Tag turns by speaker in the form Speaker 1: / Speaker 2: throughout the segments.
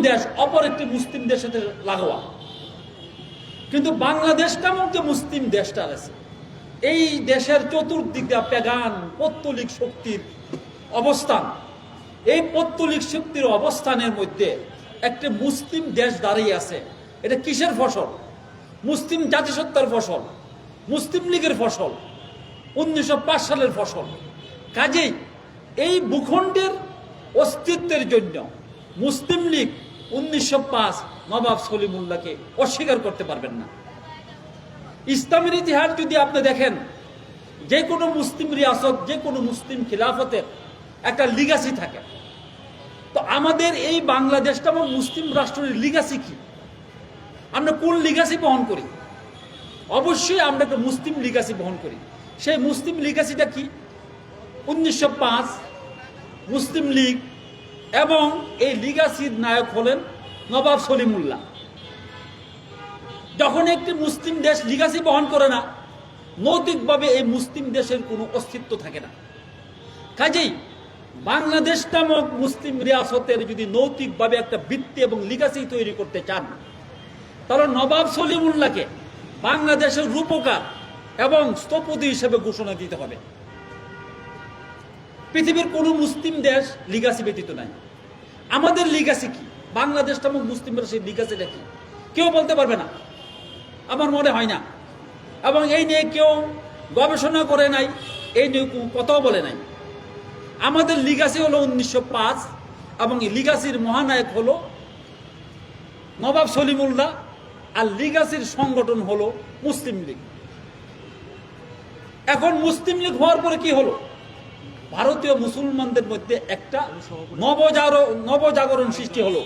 Speaker 1: দেশ অপর একটি মুসলিম দেশের সাথে লাগোয়া, কিন্তু বাংলাদেশ নামক যে মুসলিম দেশটা আছে, এই দেশের চতুর্দিকে পেগান পৌত্তলিক শক্তির অবস্থান। এই পৌত্তলিক শক্তির অবস্থানের মধ্যে একটি মুসলিম দেশ দাঁড়িয়ে আছে। এটা কিসের ফসল? মুসলিম জাতিসত্তার ফসল, মুসলিম লীগের ফসল, 1905 সালের ফসল। কাজেই এই ভূখণ্ডের অস্তিত্বের জন্য মুসলিম লীগ 1905 নবাব সলিমুল্লাহকে অস্বীকার করতে পারবেন না। ইসলামের ইতিহাস যদি আপনি দেখেন, যে কোনো মুসলিম রিয়াসত, যে কোনো মুসলিম খিলাফতের একটা লিগাসি থাকে। তো আমাদের এই বাংলাদেশটা এবং মুসলিম রাষ্ট্রের লিগাসি কি? আমরা কোন লিগাসি বহন করি? অবশ্যই আমরা একটা মুসলিম লিগাসি বহন করি। সেই মুসলিম লিগাসিটা কি? 1905 মুসলিম লীগ, এবং এই লিগাসির নায়ক হলেন নবাব সলিমুল্লাহ। যখন একটি মুসলিম দেশ লিগাসি বহন করে না, নৈতিকভাবে এই মুসলিম দেশের কোনো অস্তিত্ব থাকে না। কাজেই বাংলাদেশ নামক মুসলিম রিয়াসতের যদি নৈতিকভাবে একটা ভিত্তি এবং লিগাসি তৈরি করতে চান, তাহলে নবাব সলিমুল্লাহকে বাংলাদেশের রূপকার এবং স্থপতি হিসেবে ঘোষণা দিতে হবে। পৃথিবীর কোনো মুসলিম দেশ লিগাসি ব্যতীত নাই। আমাদের লিগাসি কি? বাংলাদেশ নামক মুসলিমের সেই লিগাসিটা কি? কেউ বলতে পারবে না, আমার মনে হয় না। এবং এই নিয়ে কেউ গবেষণা করে নাই, এই নিয়ে কথাও বলে নাই। আমাদের লিগাসি হলো 1905, এবং এই লিগাসির মহানায়ক হলো নবাব সলিমুল্লাহ, আর লিগাসির সংগঠন হলো মুসলিম লীগ। এখন মুসলিম লীগ হওয়ার পরে কি হলো? ভারতীয় মুসলমানদের মধ্যে একটা নবজাগরণ সৃষ্টি হলো।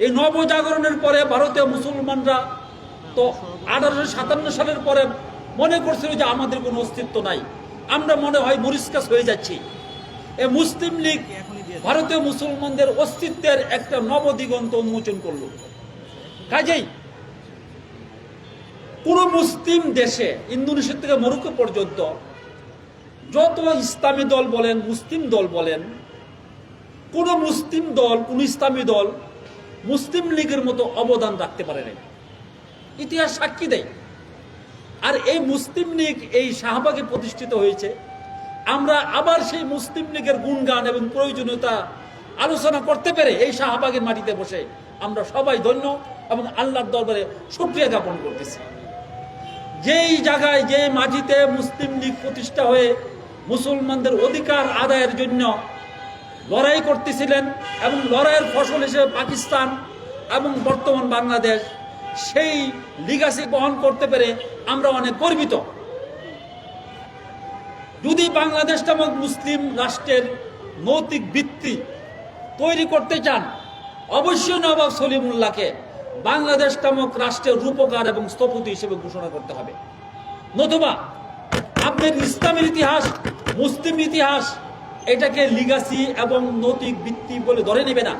Speaker 1: এই নবজাগরণের পরে ভারতীয় মুসলমানরা তো 1857 সালের পরে মনে করছিল যে আমাদের কোনো অস্তিত্ব নাই, আমরা মনে হয় মরিসকাস হয়ে যাচ্ছি। এই মুসলিম লীগ ভারতীয় মুসলমানদের অস্তিত্বের একটা নবদিগন্ত উন্মোচন করল। কাজেই পুরো মুসলিম দেশে, ইন্দোনেশিয়া থেকে মরক্কো পর্যন্ত যত ইসলামী দল বলেন, মুসলিম দল বলেন, কোন মুসলিম দল, কোন ইসলামী দল মুসলিম লীগের মতো অবদান রাখতে পারে না, ইতিহাস সাক্ষী দেয়। আর এই মুসলিম লীগ এই শাহবাগে প্রতিষ্ঠিত হয়েছে। আমরা আবার সেই মুসলিম লীগের গুণগান এবং প্রয়োজনীয়তা আলোচনা করতে পেরে এই শাহবাগের মাটিতে বসে আমরা সবাই ধন্য এবং আল্লাহর দরবারে শুকরিয়া জ্ঞাপন করতেছি। যেই জায়গায়, যে মাটিতে মুসলিম লীগ প্রতিষ্ঠা হয়ে মুসলমানদের অধিকার আদায়ের জন্য লড়াই করতেছিলেন, এবং লড়াইয়ের ফসল হিসেবে পাকিস্তান এবং বর্তমান বাংলাদেশ সেই লিগাসি বহন করতে পেরে আমরা অনেক গর্বিত। যদি বাংলাদেশ নামক মুসলিম রাষ্ট্রের নৈতিক ভিত্তি তৈরি করতে চান, অবশ্যই নবাব সলিমুল্লাহকে বাংলাদেশ নামক রাষ্ট্রের রূপকার এবং স্থপতি হিসেবে ঘোষণা করতে হবে। নতুবা আপনার ইসলামের ইতিহাস, মুসলিম ইতিহাস এটাকে লিগাসি এবং নৈতিক ভিত্তি বলে ধরে নেবে না।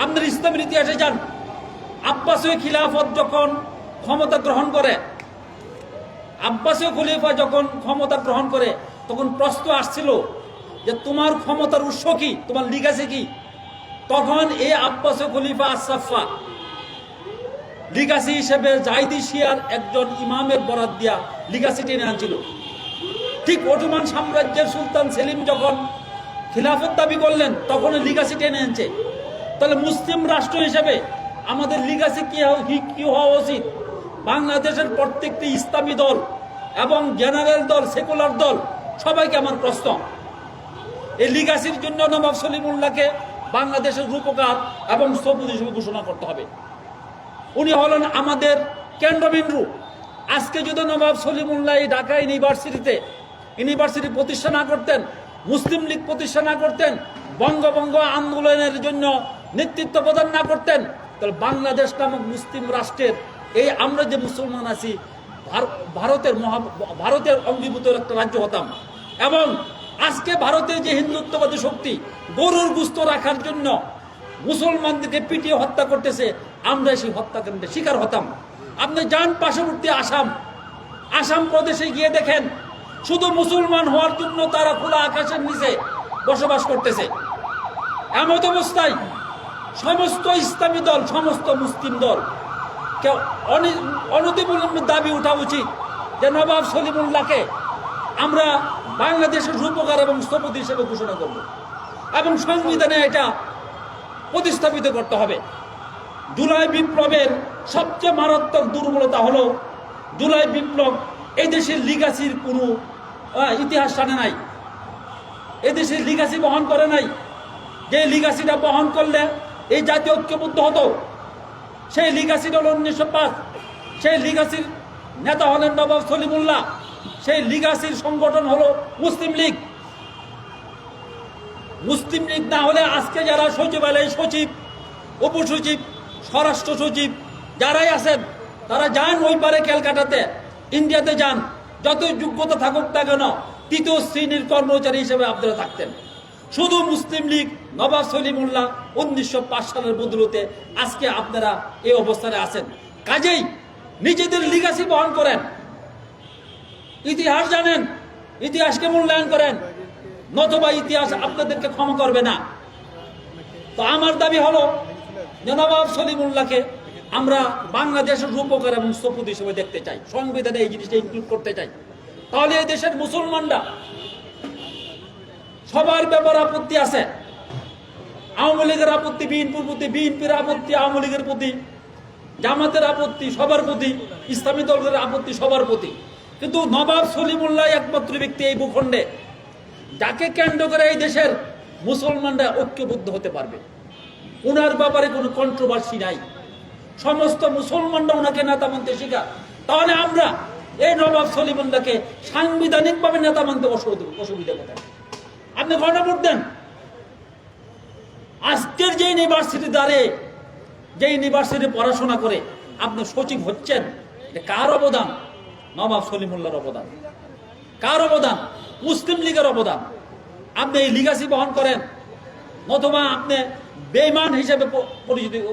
Speaker 1: আপনার ইসলামের ইতিহাসে যান, আব্বাসীয় খিলাফত যখন ক্ষমতা গ্রহণ করে, আব্বাসীয় খলিফা যখন ক্ষমতা গ্রহণ করে, তখন প্রশ্ন আসছিল যে তোমার ক্ষমতার উৎস কি, তোমার লিগাসি কি? তখন এই আব্বাসীয় খলিফা আশরাফা লিগাসি হিসেবে জাইদি শিয়ার একজন ইমামের বরাত দিয়া লিগাসি টেনে আনছিল। ঠিক অটোমান সাম্রাজ্যের সুলতান সেলিম যখন খিলাফত দাবি করলেন, তখন লিগাসি টেনে আনছে। তাহলে মুসলিম রাষ্ট্র হিসেবে আমাদের লিগাসি কি হওয়া উচিত? বাংলাদেশের প্রত্যেকটি ইসলামী দল এবং জেনারেল দল, সেকুলার দল, সবাইকে আমার প্রশ্ন, এই লিগাসির জন্য নবাব সলিমুল্লাহকে বাংলাদেশের রূপকার এবং স্থপতি হিসেবে ঘোষণা করতে হবে। উনি হলেন আমাদের কেন্দ্রবিন্দু। আজকে যদি নবাব সলিমুল্লাহ ঢাকা ইউনিভার্সিটি প্রতিষ্ঠা না করতেন, মুসলিম লীগ প্রতিষ্ঠা না করতেন, বঙ্গভঙ্গ আন্দোলনের জন্য নেতৃত্ব প্রদান না করতেন, তাহলে বাংলাদেশ নামক মুসলিম রাষ্ট্রের এই আমরা যে মুসলমান আছি, ভারতের অঙ্গীভূত একটা রাজ্য হতাম। এবং আজকে ভারতের যে হিন্দুত্ববাদী শক্তি গরুর গুস্ত রাখার জন্য মুসলমানদেরকে পিটিয়ে হত্যা করতেছে, আমরা সেই হত্যাকাণ্ডের শিকার হতাম। আপনি যান পার্শ্ববর্তী আসাম প্রদেশে গিয়ে দেখেন, শুধু মুসলমান হওয়ার জন্য তারা খোলা আকাশের নিচে বসবাস করতেছে। এমত অবস্থায় সমস্ত ইসলামী দল, সমস্ত মুসলিম দল কেউ অনতিবিলম্বে দাবি উঠা উচিত যে নবাব সলিমুল্লাহকে আমরা বাংলাদেশের রূপকার এবং স্থপতি হিসেবে ঘোষণা করব এবং সংবিধানে এটা প্রতিস্থাপিত করতে হবে। জুলাই বিপ্লবের সবচেয়ে মারাত্মক দুর্বলতা হলো জুলাই বিপ্লব এই দেশের লিগাসির কোনো ইতিহাস টানে নাই, এদেশের লিগাসি বহন করে নাই। যে লিগাসিটা বহন করলে এই জাতীয় ঐক্যবদ্ধ হতো, সেই লিগাসিটা হল 1905। সেই লিগাসির নেতা হলেন নবাব সলিমুল্লাহ, সেই লিগাসির সংগঠন হলো মুসলিম লীগ। মুসলিম লীগ না হলে আজকে যারা সচিবালয় সচিব, উপসচিব, স্বরাষ্ট্র সচিব যারাই আছেন তারা যান ওই পারে ক্যালকাটাতে, ইন্ডিয়াতে যান, যতই যোগ্যতা থাকুক না কেন তৃতীয় শ্রেণীর কর্মচারী হিসেবে আপনারা থাকতেন। শুধু মুসলিম লীগ, নবাব সলিমুল্লাহ 1905 সালের বদলতে আজকে আপনারা এই অবস্থানে আছেন। কাজেই নিজেদের লিগাসি বহন করেন, ইতিহাস জানেন, ইতিহাসকে মূল্যায়ন করেন, নতুবা ইতিহাস আপনাদেরকে ক্ষমা করবে না। তো আমার দাবি হলো যে নবাব সলিমুল্লাহকে আমরা বাংলাদেশের রূপকার এবং স্থপতি হিসেবে দেখতে চাই, সংবিধানে এই জিনিসটা ইনক্লুড করতে চাই। তাহলে এই দেশের মুসলমানরা সবার ব্যাপারে আপত্তি আছে। আওয়ামী লীগের আপত্তি বিএনপির প্রতি, বিএনপির আপত্তি আওয়ামী লীগের প্রতি, জামাতের আপত্তি সবার প্রতি, ইসলামী দলের আপত্তি সবার প্রতি। কিন্তু নবাব সলিমুল্লাহ একমাত্র ব্যক্তি এই ভূখণ্ডে যাকে কেন্দ্র করে এই দেশের মুসলমানরা ঐক্যবদ্ধ হতে পারবে। ওনার ব্যাপারে কোনো কন্ট্রোভার্সি নাই, সমস্ত মুসলমানরা ওনাকে নেতা মানতে শিখা। তাহলে আমরা এই নবাব সলিমুল্লাহকে সাংবিধানিকভাবে নেতা মানতে অসুবিধা কোথায়? আপনি গণভোট দেন। আজকের যে ইউনিভার্সিটি দাঁড়িয়ে, যে ইউনিভার্সিটি পড়াশোনা করে আপনি সচিব হচ্ছেন, কার অবদান? নবাব সলিমুল্লাহর অবদান। কার অবদান? মুসলিম লীগের অবদান। আপনি এই লিগাসি বহন করেন, নতুবা আপনি বেঈমান হিসেবে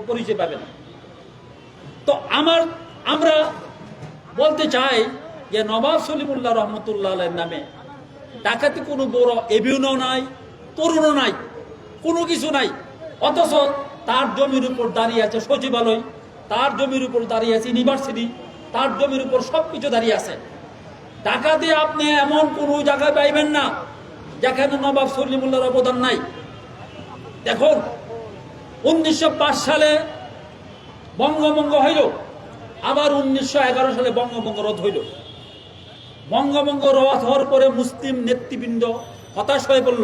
Speaker 1: পরিচয় পাবেন। তো আমরা বলতে চাই যে নবাব সলিমুল্লাহ রহমতুল্লাহ আলাইহির নামে ডাকাতি কোনো বড় এভিউনও নাই, তরুণও নাই, কোনো কিছু নাই। অথচ তার জমির উপর দাঁড়িয়ে আছে সচিবালয়, তার জমির উপর দাঁড়িয়ে আছে ইউনিভার্সিটি, তার জমির উপর সবকিছু দাঁড়িয়ে আছে। ডাকাতি আপনি এমন কোনো জায়গায় পাইবেন না যেখানে নবাব সলিমুল্লাহর অবদান নাই। দেখুন 1905 সালে বঙ্গভঙ্গ হইল, আবার 1911 সালে বঙ্গভঙ্গ রদ হইল। বঙ্গভঙ্গ রদ হওয়ার পরে মুসলিম নেতৃবৃন্দ হতাশ হয়ে পড়ল।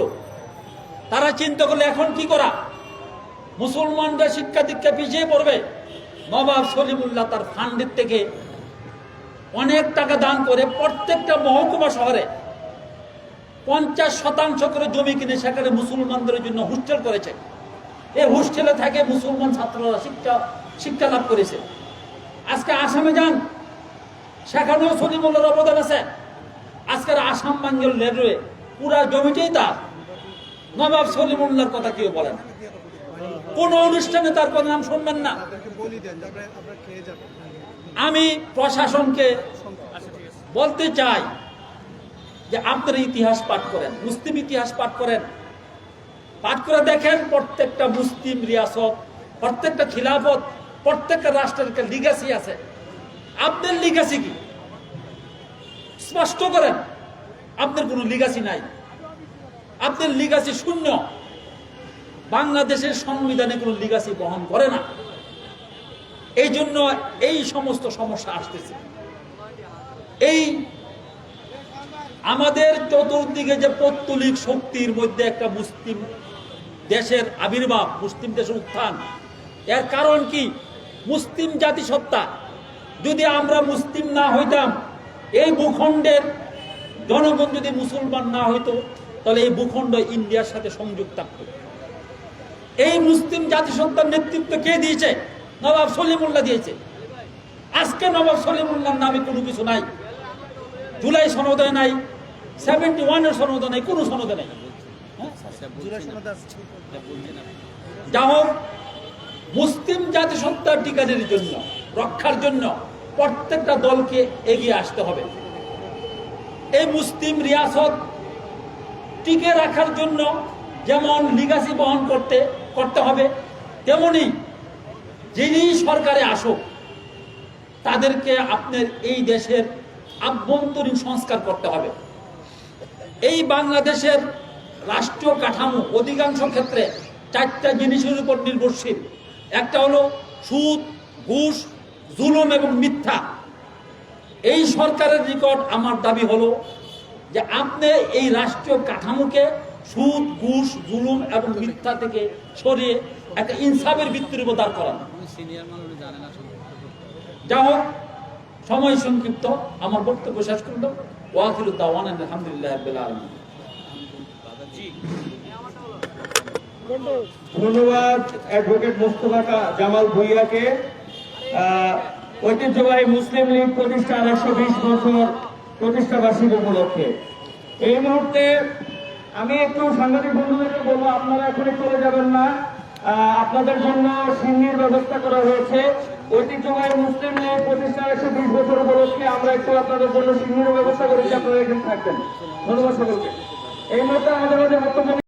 Speaker 1: তারা চিন্তা করলে এখন কি করা, মুসলমানরা শিক্ষা দীক্ষা পিছিয়ে পড়বে। নবাব সলিমুল্লাহ তার ফান্ডের থেকে অনেক টাকা দান করে প্রত্যেকটা মহকুমা শহরে 50% করে জমি কিনে সেখানে মুসলমানদের জন্য হোস্টেল করেছে। এই হোস্টেলে থাকে মুসলমান ছাত্ররা শিক্ষা লাভ করেছে। আজকে আসামে যান, সেখানেও সলিমুল্লাহর অবদান আছে। আজকের আসাম বাঙ্গল রেলওয়ে পুরা জমিটাই তার। নবাব সলিমুল্লাহর কথা কেউ বলে না, কোন অনুষ্ঠানে তার কোনো নাম শুনবেন না। আমি প্রশাসনকে বলতে চাই যে আপনারা ইতিহাস পাঠ করেন, মুসলিম ইতিহাস পাঠ করেন, পাঠ করে দেখেন প্রত্যেকটা মুসলিম রিয়াসত, প্রত্যেকটা খিলাফত, প্রত্যেকটা রাষ্ট্রের একটা লিগাসি আছে। আপনার লিগাসি কি স্পষ্ট করেন। আপনার কোনো লিগাসি নাই, আপনার লিগাসি শূন্য। বাংলাদেশের সংবিধানে কোনো লিগাসি বহন করে না। এই জন্য এই সমস্ত সমস্যা আসতেছে। এই আমাদের চতুর্দিকে যে পৌত্তলিক শক্তির মধ্যে একটা মুসলিম দেশের আবির্ভাব, মুসলিম দেশের উত্থান, এর কারণ কি? মুসলিম জাতিসত্তা। যদি আমরা মুসলিম না হইতাম, এই ভূখণ্ডের জনগণ যদি মুসলমান না হইতো, তাহলে এই ভূখণ্ড ইন্ডিয়ার সাথে সংযোগ থাকত। এই মুসলিম জাতিসত্তার নেতৃত্ব কে দিয়েছে? নবাব সলিমুল্লাহ দিয়েছে। আজকে নবাব সলিমুল্লাহর নামে কোনো কিছু নাই, জুলাই সনদে নাই, 71-এর সনদে নাই, কোনো সনদে নাই। যা হোক, মুসলিম জাতিসত্তার টিকানের জন্য, রক্ষার জন্য প্রত্যেকটা দলকে এগিয়ে আসতে হবে। এই মুসলিম রিয়াসত টিকে রাখার জন্য যেমন লিগাসি বহন করতে হবে, তেমনি যিনি সরকারে আসুক তাদেরকে আপনার এই দেশের আভ্যন্তরীণ সংস্কার করতে হবে। এই বাংলাদেশের রাষ্ট্রীয় কাঠামো অধিকাংশ ক্ষেত্রে চারটা জিনিসের উপর নির্ভরশীল। একটা হলো সুদ, ঘুষ, জুলুম এবং মিথ্যা। এই সরকারের নিকট আমার দাবি হলো যে আপনি এই রাষ্ট্রীয় কাঠামোকে সুদ, ঘুষ, জুলুম এবং মিথ্যা থেকে সরিয়ে একটা ইনসাফের ভিত্তির উপর দাঁড় করান। যা হোক, সময় সংক্ষিপ্ত, আমার বক্তব্য শেষ করল। ওয়াখিরুদ দাওয়ানা আলহামদুলিল্লাহি রাব্বিল আলামিন।
Speaker 2: ধন্যবাদ অ্যাডভোকেট মোস্তফা জামাল ভুইয়াকে। ঐতিহ্যবাহী মুসলিম লীগ প্রতিষ্ঠা 120 বছর প্রতিষ্ঠা বার্ষিকী উপলক্ষে এই মুহূর্তে আমি একটু সাংবাদিক বন্ধুদেরকে বলবো, আপনারা এখনই চলে যাবেন না, আপনাদের জন্য সিন্নির ব্যবস্থা করা হয়েছে। ঐতিহ্যবাহী মুসলিম লীগ প্রতিষ্ঠা 120 বছর উপলক্ষে আমরা একটু আপনাদের জন্য সিন্নির ব্যবস্থা করেছি, আপনারা এখানে থাকবেন। ধন্যবাদ সকলকে। এই মুহূর্তে আমাদের মধ্যে বক্তব্য